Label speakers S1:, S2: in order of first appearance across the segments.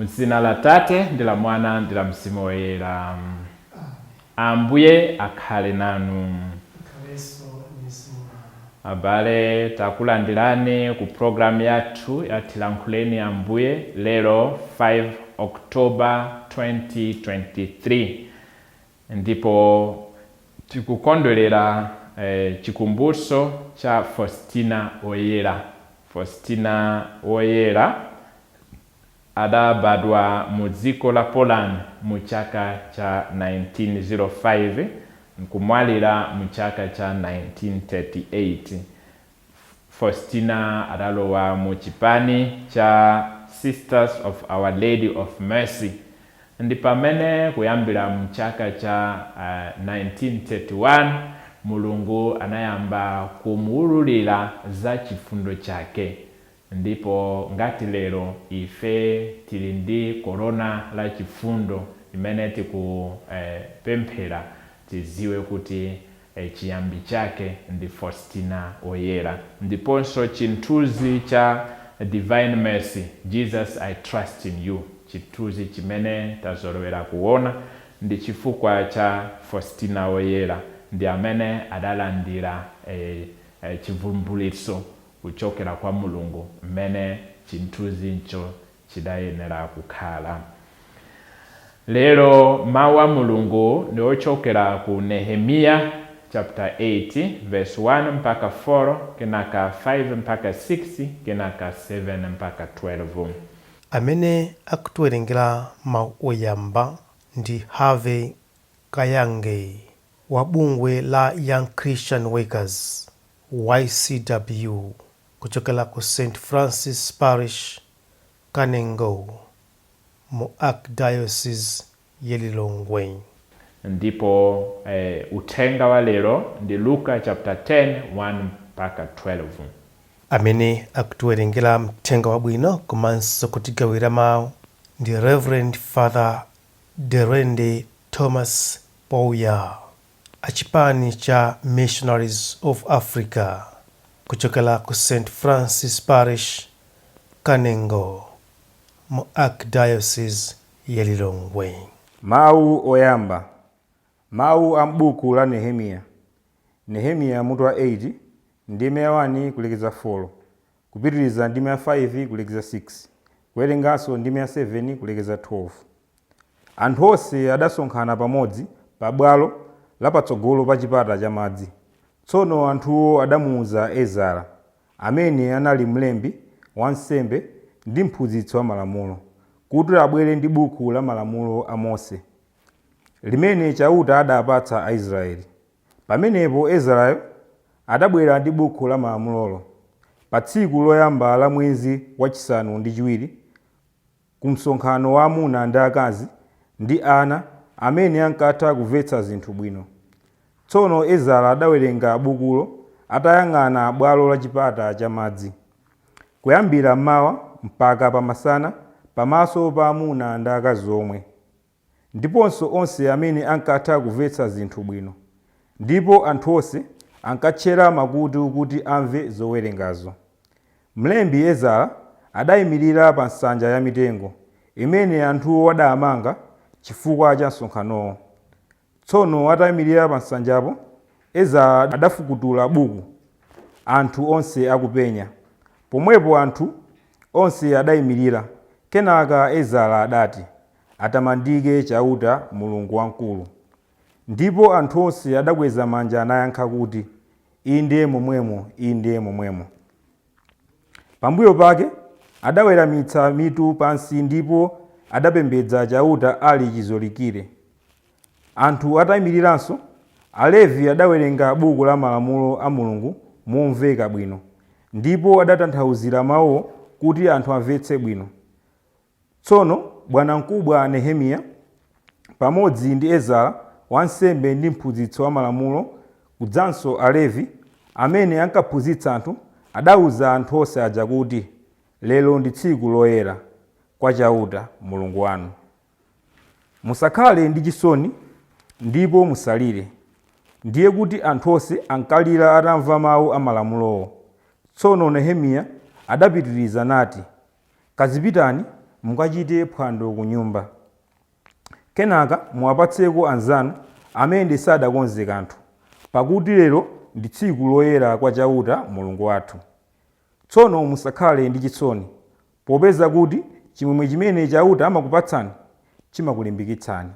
S1: Mzina la Tate ndi la Mwana ndi la Mzimu Woyera. Ambuye akhale nanu. Abale takulandirani ku program yathu ya Tilankhuleni Ambuye lero 5 October 2023. Ndipo tikukondwerera chikumbuso cha Faustina Woyera. Faustina Woyera adabadwa mu dziko la Poland mu chaka cha 1905 nkumwalira mu chaka cha 1938. Faustina adalowa mu chipani cha Sisters of Our Lady of Mercy. Ndi pamene kuyambira mu chaka cha 1931 Mulungu anayamba kumuululira za chifundo chake. Ndipo ngati lero ife tili ndi korona la chifundo imene tikupemphera tiziwe kuti chiyambi chake ndi Faustina Woyera. Ndiponso chinthuzi cha Divine Mercy, Jesus I Trust in You, chinthuzi chimene tazolowera kuona ndi chifukwa cha Faustina Woyera, ndi amene adalandira chivumbulitso kuchokera kwa Mulungu mmene chinthuzi icho chidayenera kukhala. Lero mawu a Mulungu ndi ochokera ku Nehemiya chapter 8 verse 1 mpaka 4, kenaka 5 mpaka 6, kenaka 7 mpaka 12.
S2: Amene akutiwerengera mawu oyamba ndi Have Kayange wa bungwe la Young Christian Workers YCW kuchokera ku St. Francis Parish, Kanengo, mu Archdiocese ya Lilongwe.
S1: Ndipo uthenga wa lero ndi Luka chapter 10 1 mpaka 12.
S2: Amene akutiwerengera mthenga wabwino komanso kutigawira mawu ndi Reverend Father Derende Thomas Pouya achipani cha Missionaries of Africa kuchokera ku St. Francis Parish, Kanengo, mu Archdiocese ya Lilongwe.
S3: Mawu oyamba. Mawu a m'buku la Nehemiya. Nehemiya mutu wa 8 ndime 1 kulekeza 4, kupitiriza ndime 5 kulekeza 6, kuwerenganso ndime 7 kulekeza 12. Anthu onse adasonkhana pamodzi pa bwalo lapatsogolo pa chipata cha madzi. Tsono anthuwo adamuwuza Ezara, amene anali mlembi wansembe ndi mphunzitsi wa malamulo, kuti abwere ndi buku la malamulo a Mose, limene chauta adapatsa Aisraeli. Pamenepo Ezarayo adabwera ndi buku la malamulolo pa tsiku loyamba la mwezi wachisanu ndi chiwiri, ku msonkhano wa amuna ndi akazi ndi ana amene ankatha kumvetsa zinthu bwino. Tsono Ezara adawerenga bukulo atayang'ana bwalo la chipata cha madzi, kuyambira mmawa mpaka pamasana pamaso pa amuna ndi akazi omwe, ndiponso onse amene ankatha kumvetsa zinthu bwino. Ndipo anthu onse ankatchera makutu kuti amve zowerengazo. Mlembi Ezara adayimirira pa nsanja ya mitengo imene anthuwo adamanga chifukwa cha msonkhanowo. Tsono atayimirira pa nsanjapo, Ezara adafukutula buku, anthu onse akupenya. Pomwepo anthu onse adayimirira. Kenaka Ezara adati, atamandike chauta Mulungu wamkulu. Ndipo anthu onse adakweza manja nayankha kuti, inde momwemo, inde momwemo. Pambuyo pake adaweramitsa mitu pansi ndipo adapembedza chauta ali chizolikire. Anthu atayimiriranso, Alevi adawerenga buku la malamulo a Mulungu momveka bwino, ndipo adatanthauzira mawu kuti anthu amvetse bwino. Tsono bwanamkubwa Nehemiya pamodzi ndi Ezara wansembe ndi mphunzitsi wa malamulo kudzanso Alevi amene ankaphunzitsa anthu adawuza anthu onse aja kuti, lero ndi tsiku loyera kwa chauta Mulungu wanu. Musakhale ndi chisoni ndipo musalire. Ndiye kuti anthu onse ankalira atamva mawu a malamulowo. Tsono Nehemiya adapitiriza nati, kazipitani mukachite phwando ku nyumba. Kenaka muwapatseko anzanu amene sadakonze kanthu, pakuti lero ndi tsiku loyera kwa chauta Mulungu wathu. Tsono musakhale ndi chisoni, popeza kuti chimwemwe chimene chauta amakupatsani chimakulimbikitsani.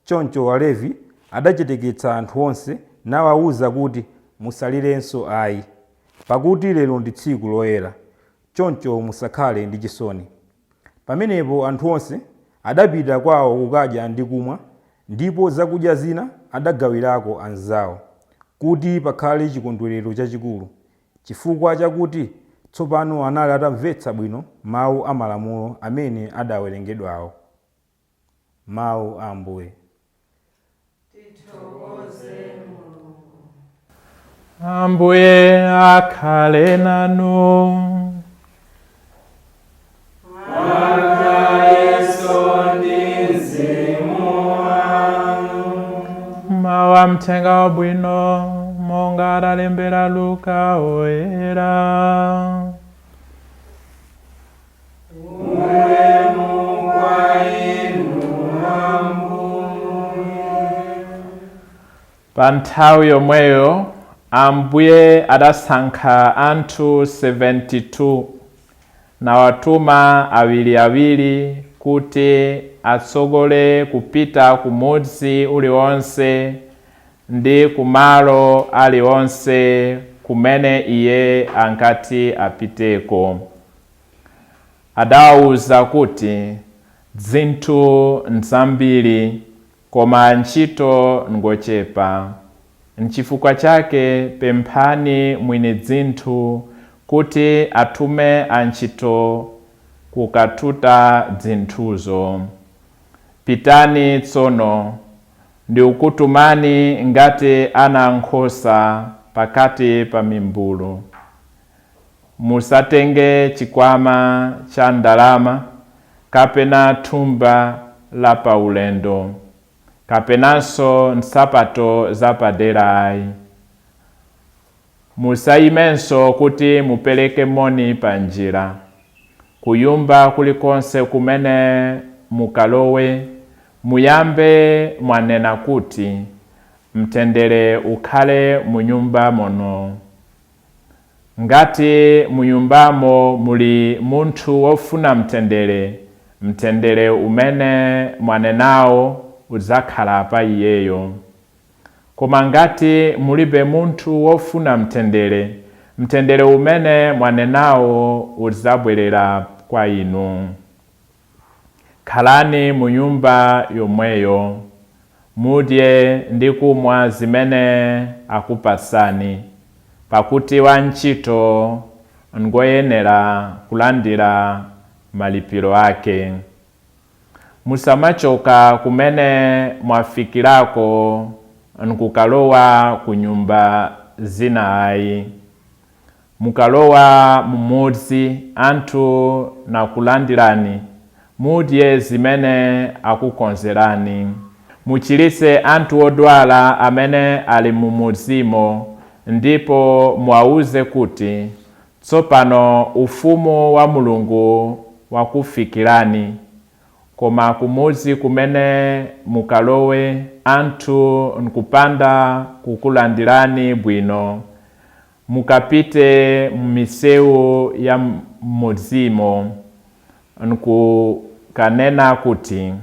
S3: Choncho Alevi adacheteketsa anthu onse nawawuza kuti musalirenso ayi, pakuti lero ndi tsiku loyera. Choncho musakhale ndi chisoni. Pamenepo anthu onse adapita kwawo kukadya ndi kumwa, ndipo zakudya zina adagawirako anzawo, kuti pakhale chikondwerero chachikulu, chifukwa chakuti tsopano anali atamvetsa bwino mawu a malamulo amene adawerengedwawo. Mawu a Ambuye.
S1: Ambuye akhale nanu. Mawu a mthenga wabwino monga adalembera Luka oyera. Pa nthawi yomweyo Ambuye adasankha anthu 72 nawatuma awiriawiri kuti atsogole kupita kumudzi uliwonse ndi kumalo aliwonse kumene iye ankati apiteko. Adawawuza kuti zinthu nzambiri koma ntchito ngochepa. N'chifukwa chake pemphani mwini zinthu kuti atume antchito kukatuta zinthuzo. Pitani tsono, ndikukutumani ngati ana nkhosa pakati pa mimbulu. Musatenge chikwama cha ndalama, kapena thumba la paulendo, kapenanso nsapato zapaderayi. Musayimenso kuti mupereke moni pa njira. Kuyumba kulikonse kumene mukalowe, muyambe mwanena kuti mtendere ukhale mu nyumba mono. Ngati munyumbamo muli munthu wofuna mtendere, mtendere umene mwanenawo udzakhala pa iyeyo. Koma ngati mulibe munthu wofuna mtendere, mtendere umene mwanenawo udzabwerera kwa inu. Khalani mu nyumba yomweyo, mudye ndi kumwa zimene akupasani, pakuti wantchito ngoyenera kulandira malipiro ake. Musamachoka kumene mwafikirako nkukalowa ku nyumba zina ayi. Mukalowa mumudzi anthu nakulandirani, mudye zimene akukonzerani. Muchiritse anthu odwala amene ali mumudzimo, ndipo muwawuze kuti tsopano ufumu wa Mulungu wakufikirani. Koma kumudzi kumene mukalowe anthu nkupanda kukulandirani bwino, mukapite m'misewu ya mudzimo nkukanena kuti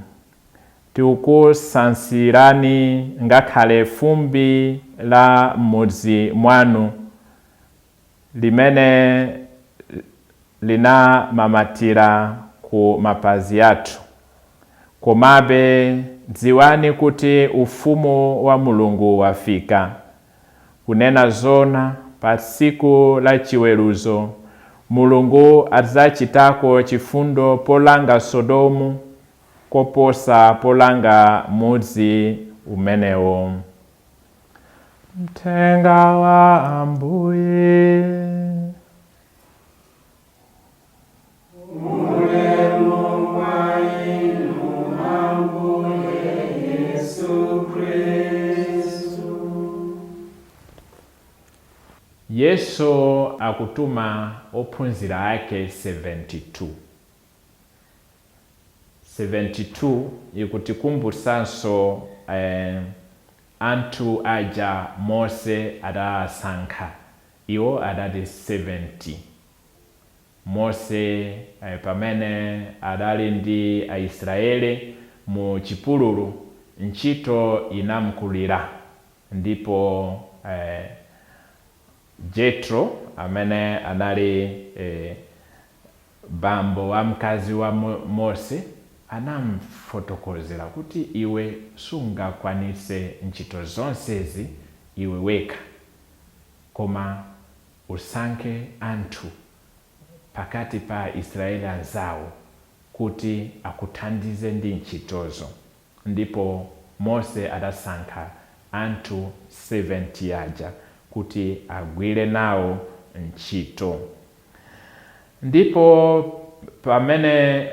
S1: tikusansirani ngakhale fumbi la mudzi mwanu limene linamamatira ku mapazi athu. Komabe dziwani kuti ufumu wa Mulungu wafika. Kunena zona, pa tsiku la chiweruzo Mulungu adzachitako chifundo polanga Sodomu koposa polanga mudzi umenewo. Mthenga wa Ambuye. Yesu akutuma ophunzira ake 72. 72 ikutikumbusanso anthu aja Mose adasankha. Iwo adali 70. Mose pamene adali ndi Aisraeli mu chipululu, ntchito inamkulira, ndipo Jetro amene anali bambo wa mkazi wa Mose anamfotokozera kuti iwe sungakwanise ntchito zonsezi iwe weka, koma usankhe anthu pakati pa Israeli anzawo kuti akuthandize ndi ntchitozo. Ndipo Mose adasankha anthu 70 aja kuti agwire nawo ntchito. Ndipo pamene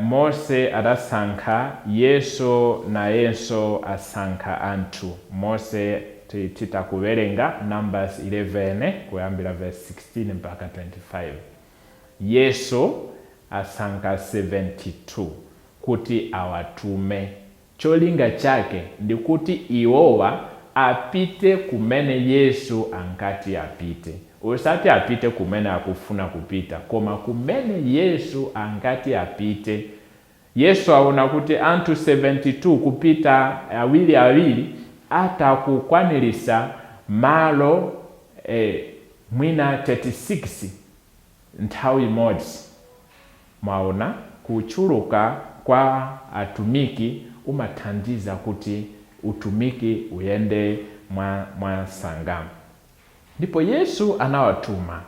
S1: Mose adasankha, Yesu nayenso asankha anthu. Mose titakuwerenga Numbers 11 kuyambira verse 16 mpaka 25. Yesu asankha 72 kuti awatume. Cholinga chake ndi kuti iwowa apite kumene Yesu ankati apite. Usati apite kumene akufuna kupita, koma kumene Yesu ankati apite. Yesu aona kuti anthu 72 kupita awiri atakukwanirisa malo mwina 36 nthawi imodzi. Mwaona kuchuluka kwa atumiki umathandiza kuti utumiki uyende mwa sangamo. Ndipo Yesu anawatuma,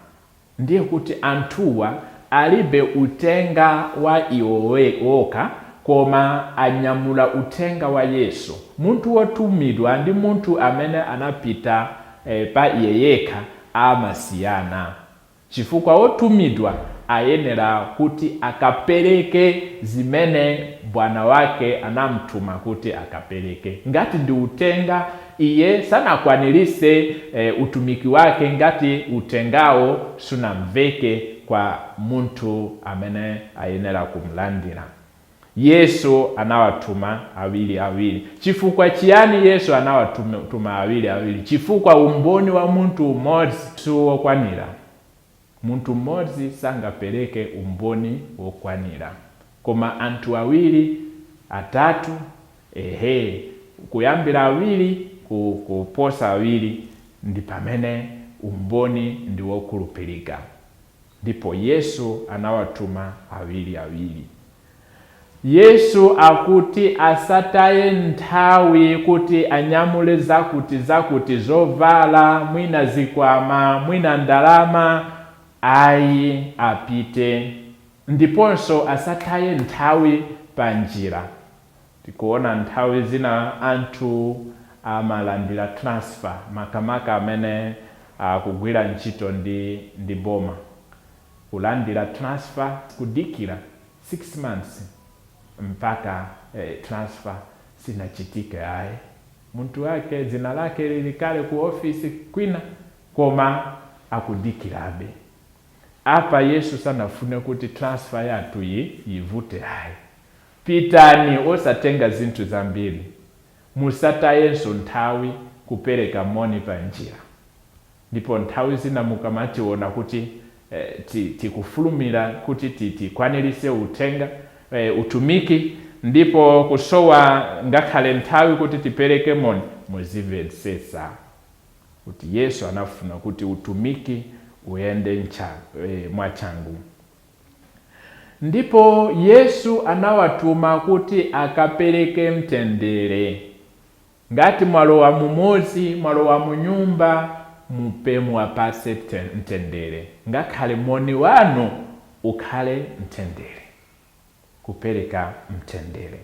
S1: ndiye kuti anthuwa alibe utenga wa iwowe oka, koma anyamula utenga wa Yesu. Muntu wotumidwa ndi muntu amene anapita pa iye yekha amasiyana. Chifukwa wotumidwa ayenera kuti akapereke zimene Bwana wake anamtuma kuti akapereke. Ngati ndi utenga, iye sanakwanirise utumiki wake ngati utengawo sunamveke kwa muntu amene ayenera kumlandira. Yesu anawatuma awiri. Chifukwa chiyani Yesu anawatuma awiri? Chifukwa umboni wa muntu umodzi suwokwanira. Muntu umodzi sangapereke umboni wokwanira, koma anthu awiri atatu, kuyambira awiri kuposa awiri ndi pamene umboni ndi wokhulupirika. Ndipo Yesu anawatuma awiri. Yesu akuti asataye nthawi kuti anyamule zakuti zovala, mwina zikwama, mwina ndalama, ayi apite. Ndiponso asataye nthawi panjira. Tikuona nthawi zina anthu amalandira transfer, makamaka amene kugwira ntchito ndi boma. Kulandira transfer kudikira 6 months mpaka transfer sinachitike. Ayi muntu wake dzina lake lilikale ku office kwina, koma akudikirabe. Apa Yesu sanafune kuti transfer yathu yivute. Ayi pitani osatenga zinthu zambiri, musatayenso nthawi kupereka moni panjira. Ndipo nthawi zina mukamationa kuti tikufulumira kuti tikwanirise utenga utumiki, ndipo kusowa ngakhale nthawi kuti tipereke moni, muzimvetsesa kuti Yesu anafuna kuti utumiki uyende mwachangu. Ndipo Yesu anawatuma kuti akapereke mtendere. Ngati mwalowa mumodzi, mwalowa munyumba, mupe muwapase mtendere. Ngakhale moni wanu ukhale mtendere, kupereka mtendere.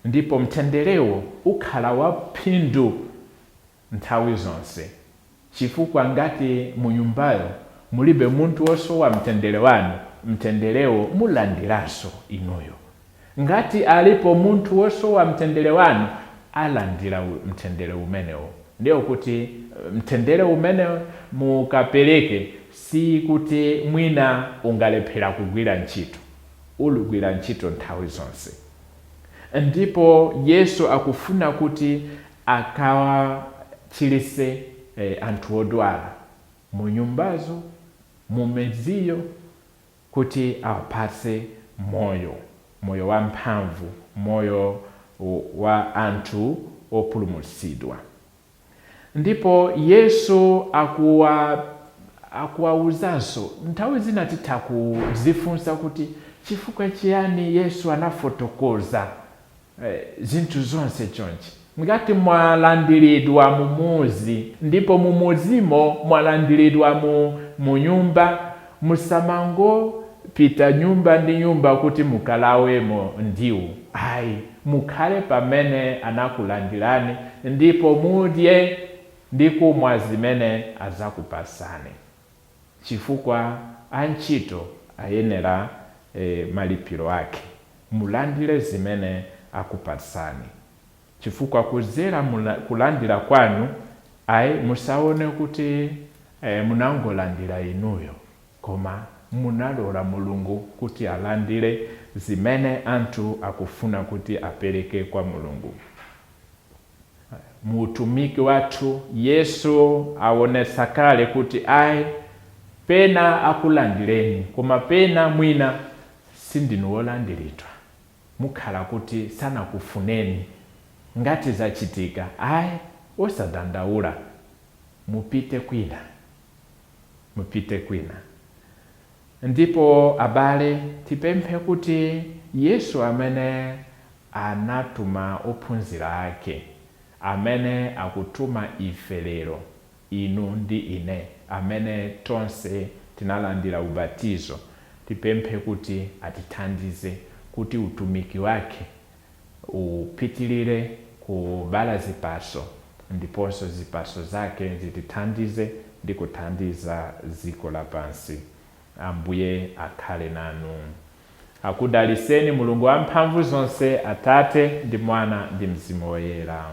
S1: Ndipo mtenderewo ukhala waphindu nthawi zonse. Chifukwa ngati munyumbayo mulibe muntu wosowa mtendere wanu, mtenderewo mulandiranso inuyo. Ngati alipo muntu wosowa mtendere wanu, alandira mtendere umenewo. Ndiyo kuti mtendere umenewo mukapereke, si kuti mwina ungalephera kugwira ntchito. Ulugwira ntchito nthawi zonse. ndipo Yesu akufuna kuti akawachilise anthu odwala mu nyumbazo, mu medziyo, kuti awapatse moyo wamphamvu, moyo wa anthu opulumutsidwa. Ndipo Yesu akuwawuzanso nthawi zina titha kuzifunsa kuti chifukwa chiyani Yesu anafotokoza zinthu zonse chonchi. Ngati mwalandiridwa mumuzi, ndipo mumuzimo mwalandiridwa mu nyumba, musamango pita nyumba ndi nyumba kuti mukalawemo ndiwo. Ayi, mukhale pamene anakulandirani, ndipo mudye ndi kumwa zimene azakupasani, chifukwa antchito ayenera malipiro ake. Mulandire zimene akupasani, chifukwa kuzera kulandira kwanu musaone kuti munangolandira inuyo, koma munalola Mulungu kuti alandire zimene anthu akufuna kuti apereke kwa Mulungu. Muutumiki wathu Yesu aonesa kale kuti pena akulandireni, koma pena mwina sindinu wolandiridwa, mukhala kuti sanakufuneni. Ngati zachitika osadandaula, mupite kwina. Ndipo abale, tipemphe kuti Yesu amene anatuma ophunzira ake, amene akutuma ife lero, inu ndi ine, amene tonse tinalandira ubatizo, tipemphe kuti atithandize kuti utumiki wake upitilire kubala zipaso, ndiponso zipaso zake zitithandize ndi kuthandiza dziko lapansi. Ambuye akhale nanu. Akudaliseni Mulungu wamphamvu zonse, Atate ndi Mwana ndi Mzimu Woyera.